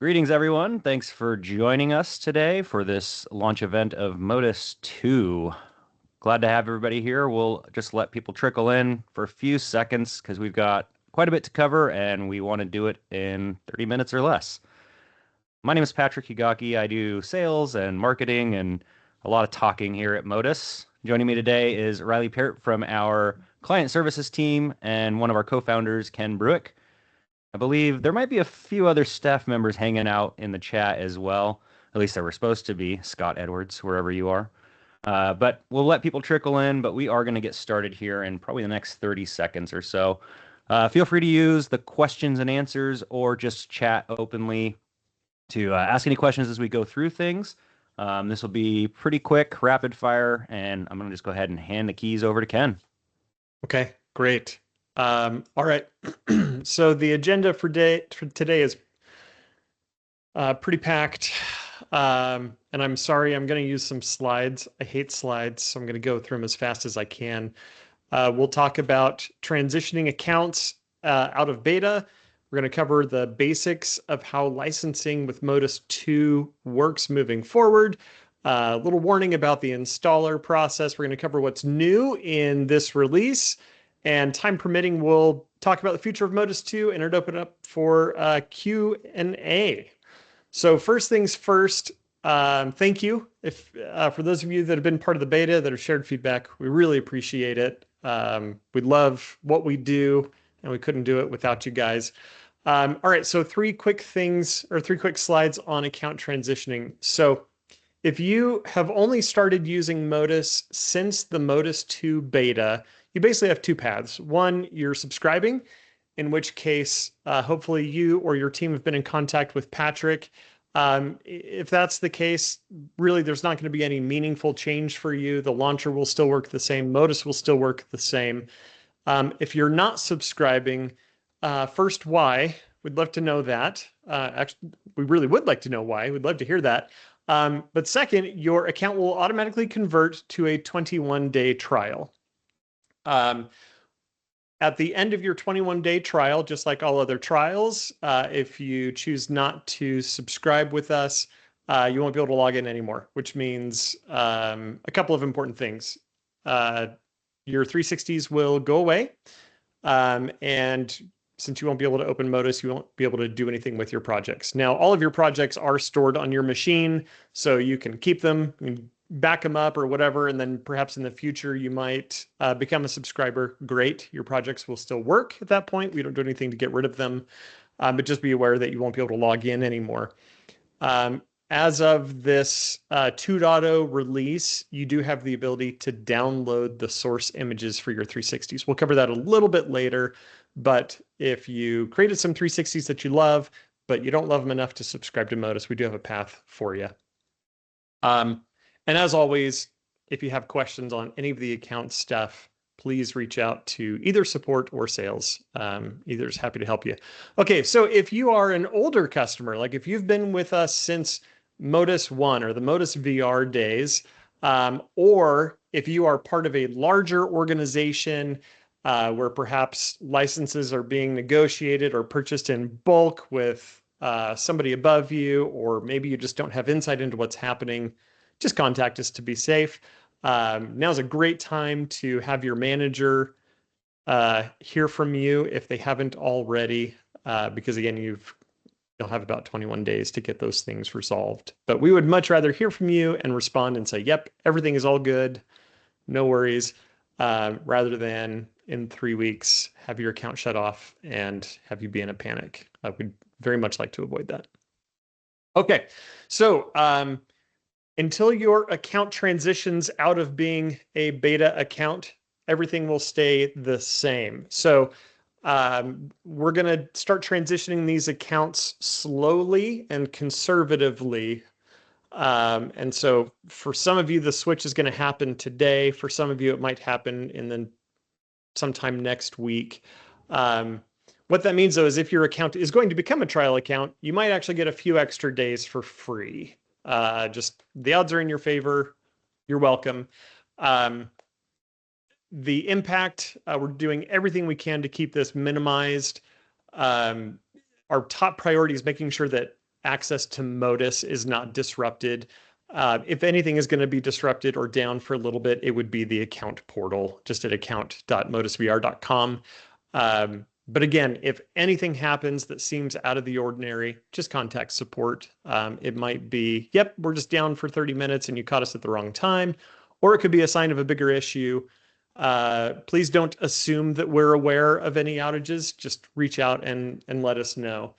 Greetings, everyone. Thanks for joining us today for this launch event of Modus 2. Glad to have everybody here. We'll just let people trickle in for a few seconds because we've got quite a bit to cover and we want to do it in 30 minutes or less. My name is Patrick Higaki. I do sales and marketing and a lot of talking here at Modus. Joining me today is Riley Peart from our client services team and one of our co-founders, Ken Bruick. I believe there might be a few other staff members hanging out in the chat as well. At least there were supposed to be. Scott Edwards, wherever you are. But we'll let people trickle in, but we are going to get started here in probably the next 30 seconds or so. Feel free to use the questions and answers or just chat openly to ask any questions as we go through things. This will be pretty quick, rapid fire, and I'm going to just go ahead and hand the keys over to Ken. Okay, great. All right. So the agenda for today is pretty packed. And I'm sorry, I'm going to use some slides. I hate slides, so I'm going to go through them as fast as I can. We'll talk about transitioning accounts out of beta. We're going to cover the basics of how licensing with Modus 2 works moving forward. A little warning about the installer process. We're going to cover what's new in this release. And time permitting, we'll talk about the future of Modus 2 and open up for Q&A. So first things first, thank you for those of you that have been part of the beta that have shared feedback. We really appreciate it. We love what we do, and we couldn't do it without you guys. All right, so three quick slides on account transitioning. So if you have only started using Modus since the Modus 2 beta, you basically have two paths. One, you're subscribing, in which case, hopefully you or your team have been in contact with Patrick. If that's the case, really, there's not going to be any meaningful change for you. The launcher will still work the same. Modus will still work the same. If you're not subscribing, first, why? We'd love to know that. Actually, we really would like to know why. We'd love to hear that. But second, your account will automatically convert to a 21-day trial. At the end of your 21-day trial, just like all other trials, if you choose not to subscribe with us, you won't be able to log in anymore, which means a couple of important things. Your 360s will go away, and since you won't be able to open Modus, you won't be able to do anything with your projects. Now, all of your projects are stored on your machine, so you can keep them, you can back them up or whatever, and then perhaps in the future you might become a subscriber. Great, your projects will still work at that point. We don't do anything to get rid of them, but just be aware that you won't be able to log in anymore. As of this 2.0 release, you do have the ability to download the source images for your 360s. We'll cover that a little bit later, but if you created some 360s that you love, but you don't love them enough to subscribe to Modus, we do have a path for you. And as always, if you have questions on any of the account stuff, please reach out to either support or sales. Either is happy to help you. Okay, so if you are an older customer, like if you've been with us since Modus 1 or the Modus VR days, or if you are part of a larger organization where perhaps licenses are being negotiated or purchased in bulk with somebody above you, or maybe you just don't have insight into what's happening, just contact us to be safe. Now's a great time to have your manager hear from you if they haven't already, because again, you'll have about 21 days to get those things resolved. But we would much rather hear from you and respond and say, yep, everything is all good, no worries, rather than in 3 weeks have your account shut off and have you be in a panic. I would very much like to avoid that. Okay, so until your account transitions out of being a beta account, everything will stay the same. So we're going to start transitioning these accounts slowly and conservatively. And so for some of you, the switch is going to happen today. For some of you, it might happen in the sometime next week. What that means, though, is if your account is going to become a trial account, you might actually get a few extra days for free. Just the odds are in your favor. You're welcome. The impact, we're doing everything we can to keep this minimized. Our top priority is making sure that access to Modus is not disrupted. If anything is going to be disrupted or down for a little bit, it would be the account portal, just at account.modusvr.com. But again, if anything happens that seems out of the ordinary, just contact support. It might be, yep, we're just down for 30 minutes and you caught us at the wrong time, or it could be a sign of a bigger issue. Please don't assume that we're aware of any outages. Just reach out and let us know.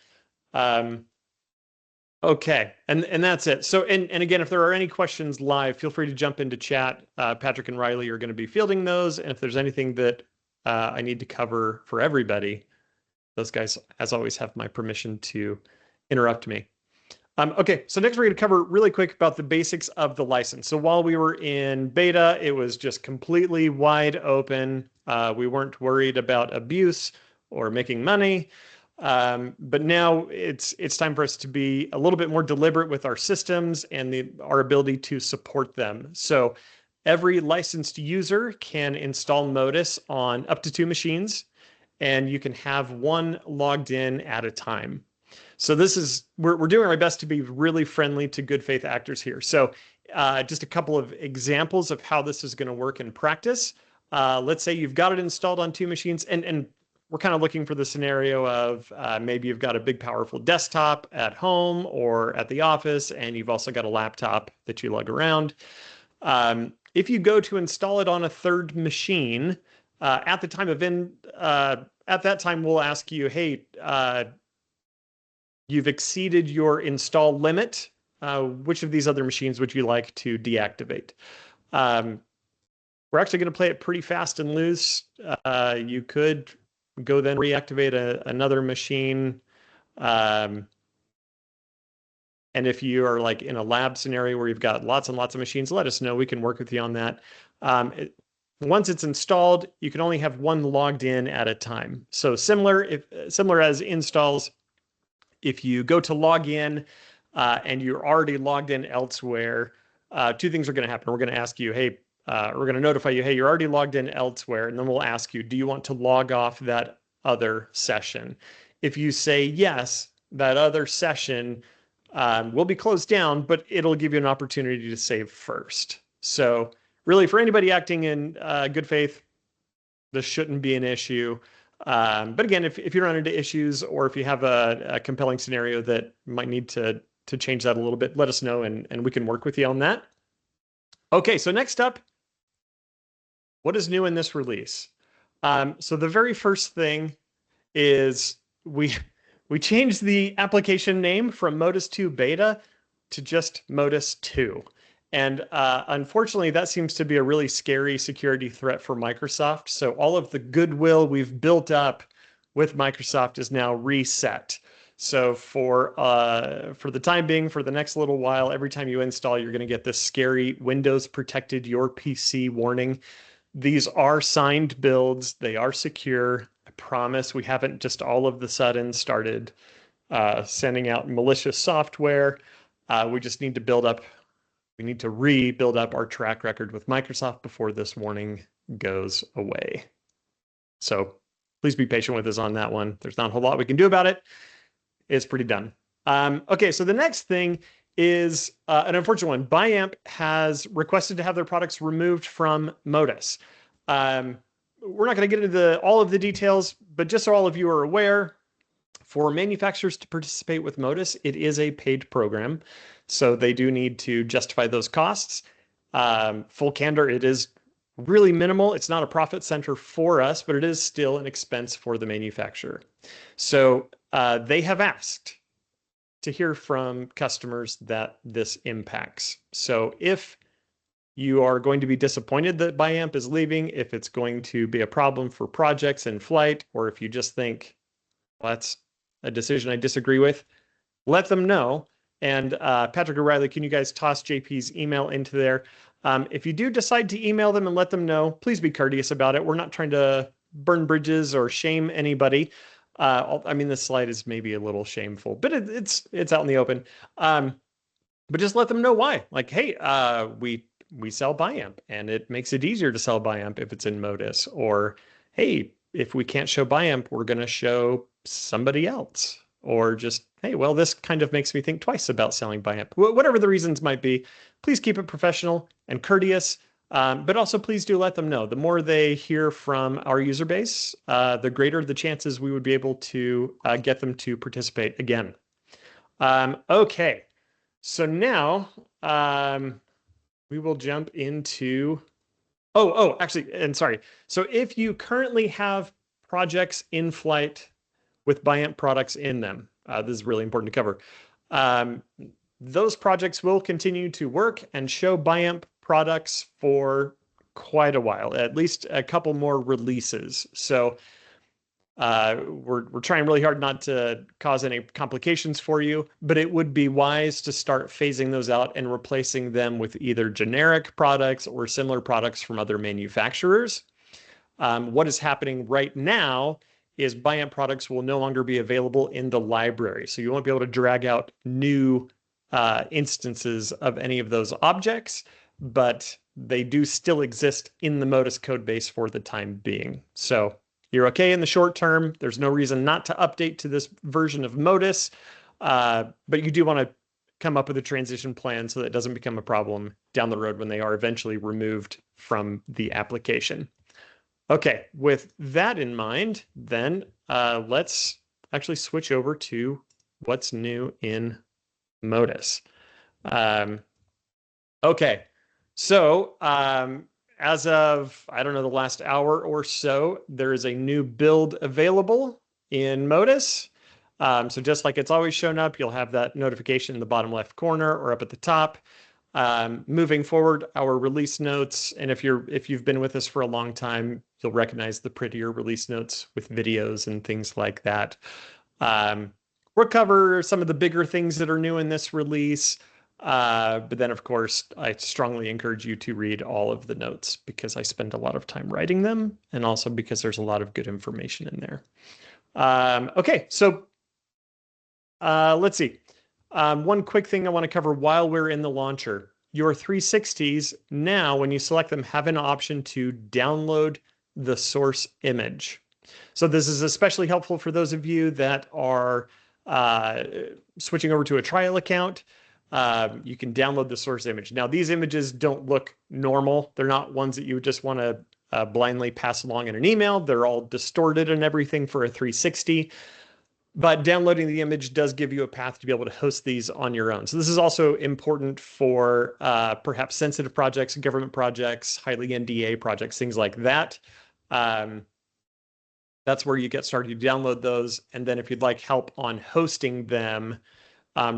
Okay, and that's it. So, and again, if there are any questions live, feel free to jump into chat. Patrick and Riley are going to be fielding those, and if there's anything that I need to cover for everybody, those guys, as always, have my permission to interrupt me. Okay, so next we're going to cover really quick about the basics of the license. So while we were in beta, it was just completely wide open. We weren't worried about abuse or making money. But now it's time for us to be a little bit more deliberate with our systems and our ability to support them. So every licensed user can install Modus on up to 2 machines, and you can have one logged in at a time. So this is, we're doing our best to be really friendly to good faith actors here. So just a couple of examples of how this is going to work in practice. Let's say you've got it installed on 2 machines, and we're kind of looking for the scenario of maybe you've got a big powerful desktop at home or at the office, and you've also got a laptop that you lug around. If you go to install it on a 3rd machine, at the time of at that time we'll ask you, hey, you've exceeded your install limit. Which of these other machines would you like to deactivate? We're actually going to play it pretty fast and loose. You could go then reactivate another machine. And if you are like in a lab scenario where you've got lots and lots of machines, let us know. We can work with you on that. Once it's installed, you can only have one logged in at a time. So similar as installs, if you go to log in and you're already logged in elsewhere, 2 things are going to happen. We're going to ask you, hey, we're going to notify you, hey, you're already logged in elsewhere. And then we'll ask you, do you want to log off that other session? If you say yes, that other session will be closed down, but it'll give you an opportunity to save first. So really, for anybody acting in good faith, this shouldn't be an issue. But again, if you run into issues or if you have a compelling scenario that might need to change that a little bit, let us know and we can work with you on that. Okay, so next up, what is new in this release? So the very first thing is we changed the application name from Modus 2 Beta to just Modus 2. And unfortunately, that seems to be a really scary security threat for Microsoft. So all of the goodwill we've built up with Microsoft is now reset. So for the time being, for the next little while, every time you install, you're going to get this scary Windows protected your PC warning. These are signed builds. They are secure. I promise we haven't just all of the sudden started sending out malicious software. We just need to rebuild up our track record with Microsoft before this warning goes away. So please be patient with us on that one. There's not a whole lot we can do about it. It's pretty done. Okay, so the next thing is an unfortunate one. Biamp has requested to have their products removed from Modus. We're not going to get into all of the details, but just so all of you are aware, for manufacturers to participate with Modus, it is a paid program. So they do need to justify those costs. Full candor, it is really minimal. It's not a profit center for us, but it is still an expense for the manufacturer. So they have asked to hear from customers that this impacts. So if you are going to be disappointed that Biamp is leaving, if it's going to be a problem for projects in flight, or if you just think, well, that's a decision I disagree with, let them know. And Patrick O'Reilly, can you guys toss JP's email into there? If you do decide to email them and let them know, please be courteous about it. We're not trying to burn bridges or shame anybody. I mean, this slide is maybe a little shameful, but it's out in the open. But just let them know why. Like, hey, we sell Biamp, and it makes it easier to sell Biamp if it's in Modus. Or, hey, if we can't show Biamp, we're going to show somebody else. or just, hey, well, this kind of makes me think twice about selling BuyAmp. Whatever the reasons might be, please keep it professional and courteous. But also, please do let them know. The more they hear from our user base, the greater the chances we would be able to get them to participate again. Okay, so now we will jump into. Actually, and sorry. So if you currently have projects in flight with BuyAmp products in them, this is really important to cover. Um, those projects will continue to work and show BuyAmp products for quite a while, at least a couple more releases. So we're trying really hard not to cause any complications for you, but it would be wise to start phasing those out and replacing them with either generic products or similar products from other manufacturers. What is happening right now is BuyAmp products will no longer be available in the library. So you won't be able to drag out new instances of any of those objects, but they do still exist in the Modus code base for the time being. So you're okay in the short term. There's no reason not to update to this version of Modus, but you do want to come up with a transition plan so that it doesn't become a problem down the road when they are eventually removed from the application. Okay, with that in mind, then let's actually switch over to what's new in Modus. Okay, so as of, I don't know, the last hour or so, there is a new build available in Modus. So just like it's always shown up, you'll have that notification in the bottom left corner or up at the top. Moving forward, our release notes, and if you've been with us for a long time, you'll recognize the prettier release notes with videos and things like that. We'll cover some of the bigger things that are new in this release. But then, of course, I strongly encourage you to read all of the notes because I spend a lot of time writing them and also because there's a lot of good information in there. Okay, so let's see. One quick thing I want to cover while we're in the launcher. Your 360s now, when you select them, have an option to download the source image. So this is especially helpful for those of you that are switching over to a trial account. You can download the source image. Now, these images don't look normal. They're not ones that you would just want to blindly pass along in an email. They're all distorted and everything for a 360. But downloading the image does give you a path to be able to host these on your own. So this is also important for perhaps sensitive projects, government projects, highly NDA projects, things like that. That's where you get started. You download those. And then if you'd like help on hosting them,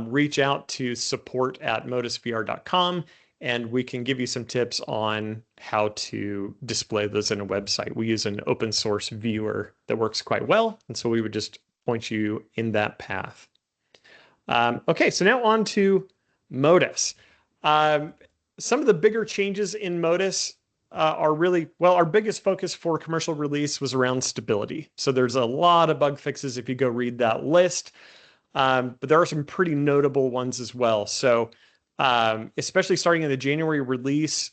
reach out to support@modusvr.com and we can give you some tips on how to display those in a website. We use an open source viewer that works quite well. And so we would just point you in that path. Okay, so now on to Modus. Some of the bigger changes in Modus are really, well, our biggest focus for commercial release was around stability. So there's a lot of bug fixes if you go read that list. But there are some pretty notable ones as well. So especially starting in the January release,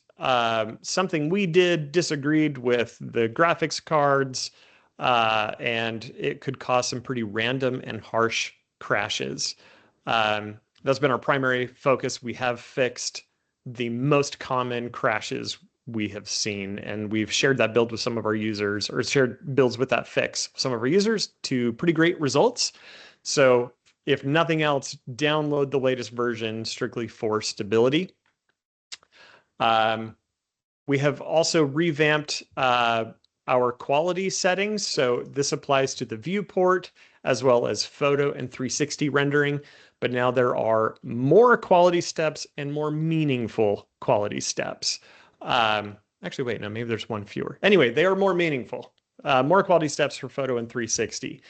something we disagreed with the graphics cards, and it could cause some pretty random and harsh crashes. That's been our primary focus. We have fixed the most common crashes we have seen, and we've shared that build with some of our users, or shared builds with that fix with some of our users to pretty great results. So if nothing else, download the latest version strictly for stability. We have also revamped our quality settings. So this applies to the viewport as well as photo and 360 rendering. But now there are more quality steps and more meaningful quality steps. Actually, wait, no, maybe there's one fewer. Anyway, they are more meaningful. More quality steps for photo and 360.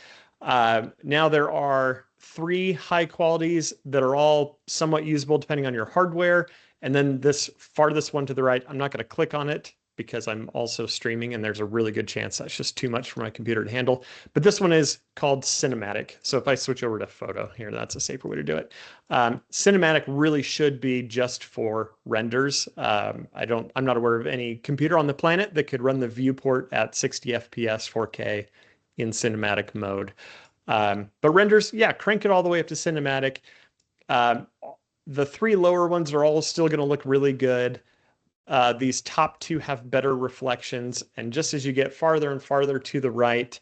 Now there are 3 high qualities that are all somewhat usable depending on your hardware. And then this farthest one to the right, I'm not going to click on it because I'm also streaming and there's a really good chance that's just too much for my computer to handle. But this one is called cinematic. So if I switch over to photo here, that's a safer way to do it. Cinematic really should be just for renders. I'm not aware of any computer on the planet that could run the viewport at 60 FPS 4K in cinematic mode. But renders, yeah, crank it all the way up to cinematic. Um, the three lower ones are all still going to look really good. These top two have better reflections. And just as you get farther and farther to the right,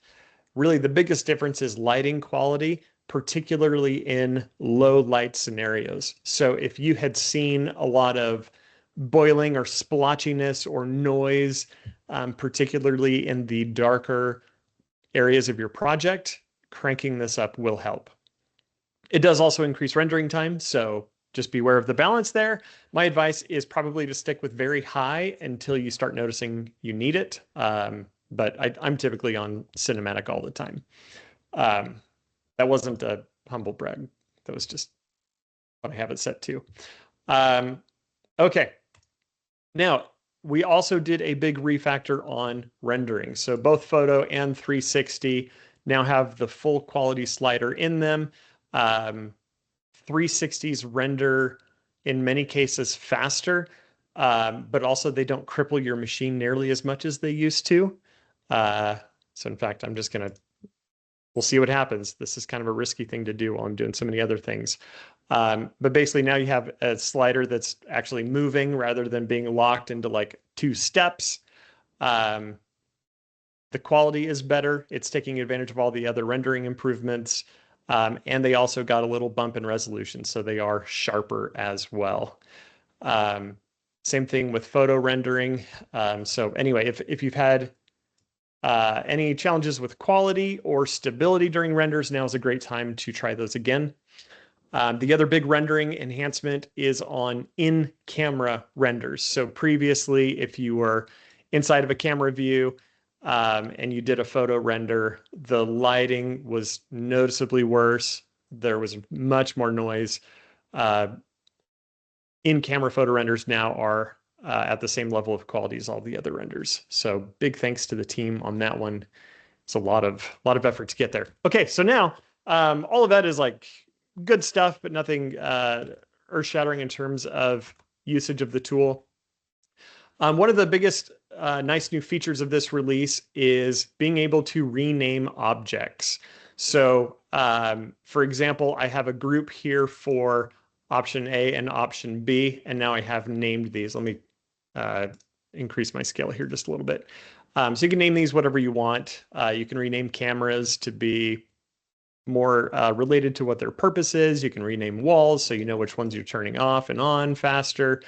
really the biggest difference is lighting quality, particularly in low light scenarios. So if you had seen a lot of boiling or splotchiness or noise, particularly in the darker areas of your project, cranking this up will help. It does also increase rendering time, so just beware of the balance there. My advice is probably to stick with very high until you start noticing you need it. But I'm typically on cinematic all the time. Um, that wasn't a humble brag. That was just what I have it set to. Um, okay. Now, we also did a big refactor on rendering. So both photo and 360 now have the full quality slider in them. 360s render in many cases faster, but also they don't cripple your machine nearly as much as they used to. So in fact, we'll see what happens. This is kind of a risky thing to do while I'm doing so many other things. But basically now you have a slider that's actually moving rather than being locked into like two steps. The quality is better. It's taking advantage of all the other rendering improvements. And they also got a little bump in resolution, so they are sharper as well. Same thing with photo rendering. So anyway, if you've had any challenges with quality or stability during renders, now is a great time to try those again. The other big rendering enhancement is on in-camera renders. So previously, if you were inside of a camera view and you did a photo render, the lighting was noticeably worse. There was much more noise. In-camera photo renders now are at the same level of quality as all the other renders. So big thanks to the team on that one. It's a lot of effort to get there. Okay, so now all of that is like good stuff, but nothing earth-shattering in terms of usage of the tool. One of the biggest nice new features of this release is being able to rename objects. So, for example, I have a group here for option A and option B, and now I have named these. Let me increase my scale here just a little bit. So you can name these whatever you want. You can rename cameras to be more related to what their purpose is. You can rename walls so you know which ones you're turning off and on faster.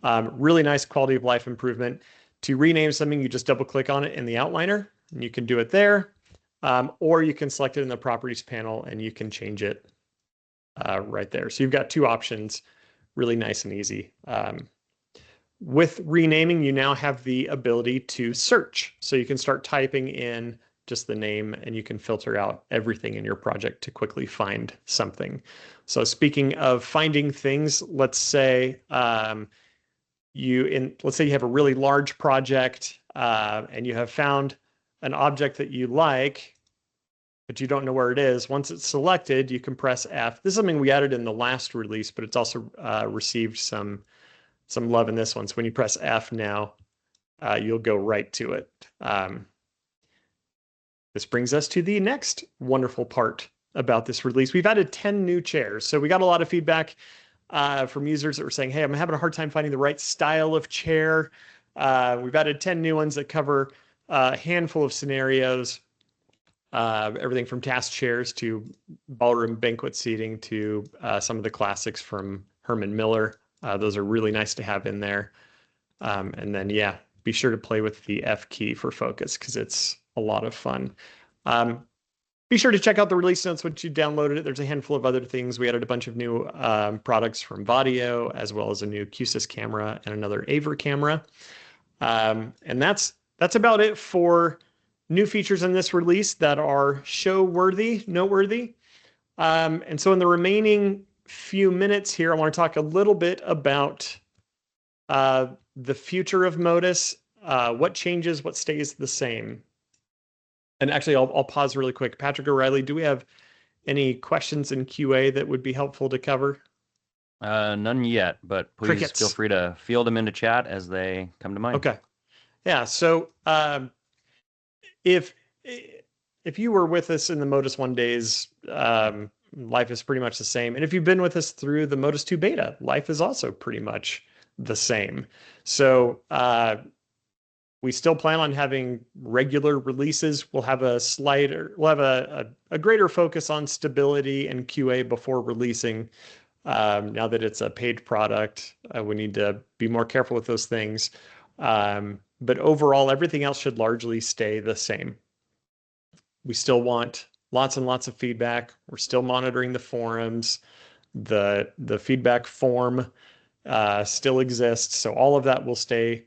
Really nice quality of life improvement. To rename something, you just double click on it in the outliner, and you can do it there. Or you can select it in the properties panel and you can change it right there. So you've got two options, really nice and easy. With renaming, you now have the ability to search. So you can start typing in just the name and you can filter out everything in your project to quickly find something. So speaking of finding things, let's say let's say you have a really large project and you have found an object that you like, but you don't know where it is. Once it's selected, you can press F. This is something we added in the last release, but it's also received some love in this one. So when you press F now, you'll go right to it. This brings us to the next wonderful part about this release. We've added 10 new chairs. So we got a lot of feedback from users that were saying, hey, I'm having a hard time finding the right style of chair. We've added 10 new ones that cover a handful of scenarios, everything from task chairs to ballroom banquet seating to some of the classics from Herman Miller. Those are really nice to have in there. And then, yeah, be sure to play with the F key for focus because it's a lot of fun. Be sure to check out the release notes once you downloaded it. There's a handful of other things. We added a bunch of new products from Vadio, as well as a new QSys camera and another Aver camera. And that's about it for new features in this release that are show-worthy, noteworthy. And so in the remaining few minutes here, I want to talk a little bit about the future of Modus, what changes, what stays the same. And actually, I'll pause really quick. Patrick O'Reilly, do we have any questions in QA that would be helpful to cover? None yet, but please Crickets. feel free to field them into chat as they come to mind. Okay. Yeah. So if if you were with us in the Modus 1 days, life is pretty much the same. And if you've been with us through the Modus 2 beta, life is also pretty much the same. So we still plan on having regular releases. We'll have a greater focus on stability and QA before releasing. Now that it's a paid product, we need to be more careful with those things. But overall, everything else should largely stay the same. We still want lots and lots of feedback. We're still monitoring the forums. The feedback form still exists, so all of that will stay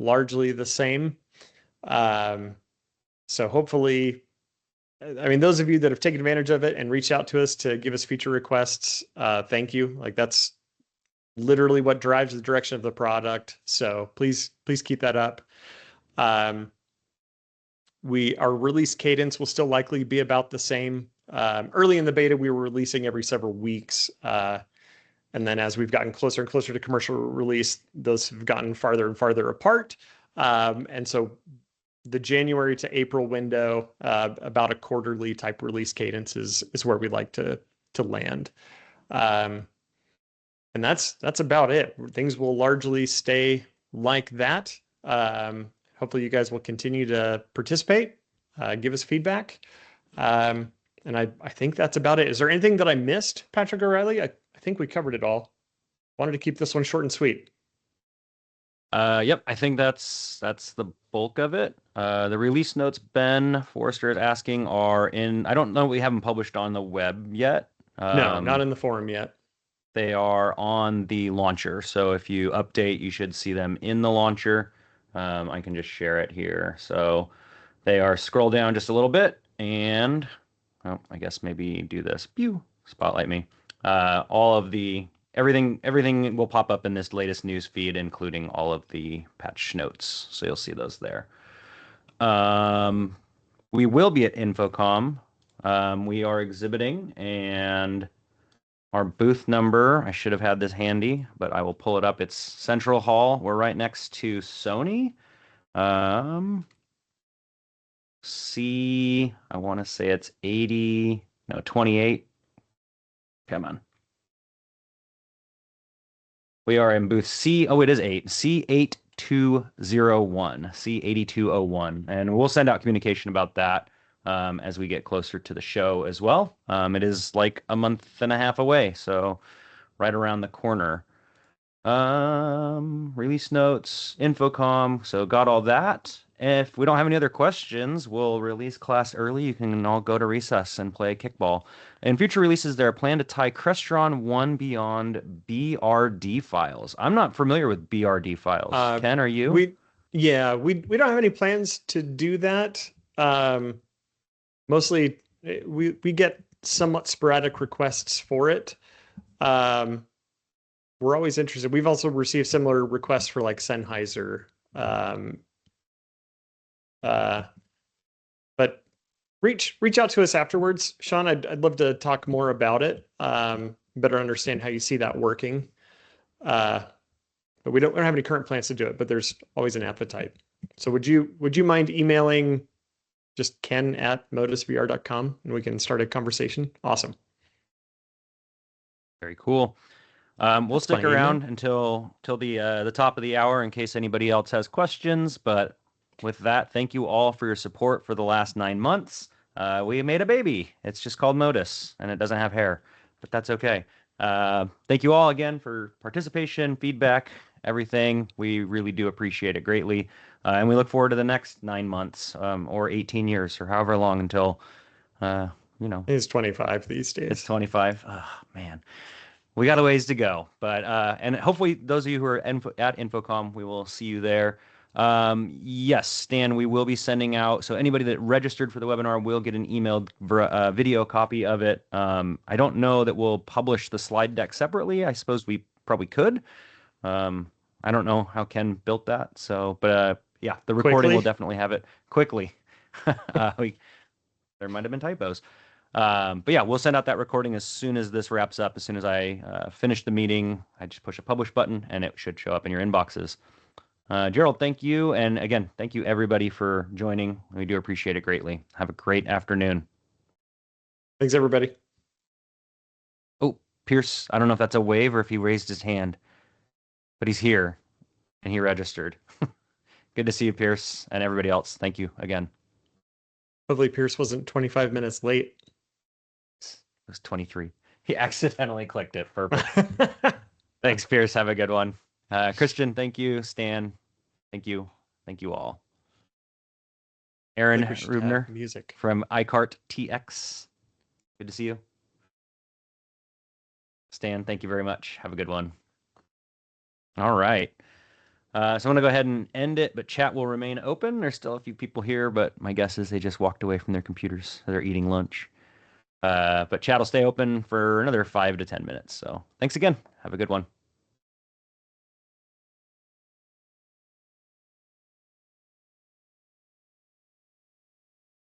largely the same. Um, so hopefully, I mean, those of you that have taken advantage of it and reached out to us to give us feature requests, thank you. Like that's literally what drives the direction of the product. So please keep that up. Our release cadence will still likely be about the same. Early in the beta, we were releasing every several weeks. And then as we've gotten closer and closer to commercial release, those have gotten farther and farther apart. And so the January to April window, about a quarterly type release cadence is where we like to land. And that's about it. Things will largely stay like that. Hopefully you guys will continue to participate, give us feedback. And I think that's about it. Is there anything that I missed, Patrick O'Reilly? I think we covered it all. Wanted to keep this one short and sweet. Yep, I think that's the bulk of it. The release notes Ben Forrester is asking are in. I don't know. We haven't published on the web yet. No, not in the forum yet. They are on the launcher. So if you update, you should see them in the launcher. I can just share it here. So they are scroll down just a little bit and oh, I guess maybe do this. Pew, spotlight me. All of the everything will pop up in this latest news feed, including all of the patch notes. So you'll see those there. We will be at Infocom. We are exhibiting, and our booth number, I should have had this handy, but I will pull it up. It's Central Hall. We're right next to Sony. I want to say it's 80, no, 28. Come on. We are in booth C. Oh, it is 8. C8201. C8201. And we'll send out communication about that as we get closer to the show as well. It is like a month and a half away, so right around the corner. Release notes, Infocom. So got all that. If we don't have any other questions, we'll release class early. You can all go to recess and play kickball. In future releases, there are planned to tie Crestron 1 Beyond BRD files. I'm not familiar with BRD files. Ken, are you? We don't have any plans to do that. Mostly we get somewhat sporadic requests for it. We're always interested. We've also received similar requests for like Sennheiser. But reach out to us afterwards, Sean. I'd love to talk more about it. Better understand how you see that working. But we don't have any current plans to do it, but there's always an appetite. So would you mind emailing just ken@modusvr.com and we can start a conversation? Awesome. Very cool. We'll That's stick my around email. until the top of the hour in case anybody else has questions. But with that, thank you all for your support for the last 9 months. We made a baby. It's just called Modus, and it doesn't have hair, but that's okay. Thank you all again for participation, feedback, everything. We really do appreciate it greatly. And we look forward to the next 9 months or 18 years or however long until, He's 25 these days. it's 25. Oh, man. We got a ways to go, but and hopefully those of you who are at Infocom, we will see you there. Yes, Stan, we will be sending out. So anybody that registered for the webinar will get an emailed video copy of it. I don't know that we'll publish the slide deck separately. I suppose we probably could. I don't know how Ken built that. So, but yeah, the recording will definitely have it quickly. There might have been typos. But yeah, we'll send out that recording as soon as this wraps up. As soon as I finish the meeting, I just push a publish button and it should show up in your inboxes. Gerald, thank you. And again, thank you everybody for joining. We do appreciate it greatly. Have a great afternoon. Thanks, everybody. Oh, Pierce, I don't know if that's a wave or if he raised his hand, but he's here and he registered. Good to see you, Pierce, and everybody else. Thank you again. Hopefully Pierce wasn't 25 minutes late. It was 23. He accidentally clicked it. Perfect. Thanks, Pierce. Have a good one. Christian, thank you. Stan, thank you. Thank you all. Aaron Rubner music from iCart TX. Good to see you. Stan, thank you very much. Have a good one. All right. So I'm going to go ahead and end it, but chat will remain open. There's still a few people here, but my guess is they just walked away from their computers. They're eating lunch. But chat will stay open for another 5 to 10 minutes. So thanks again. Have a good one.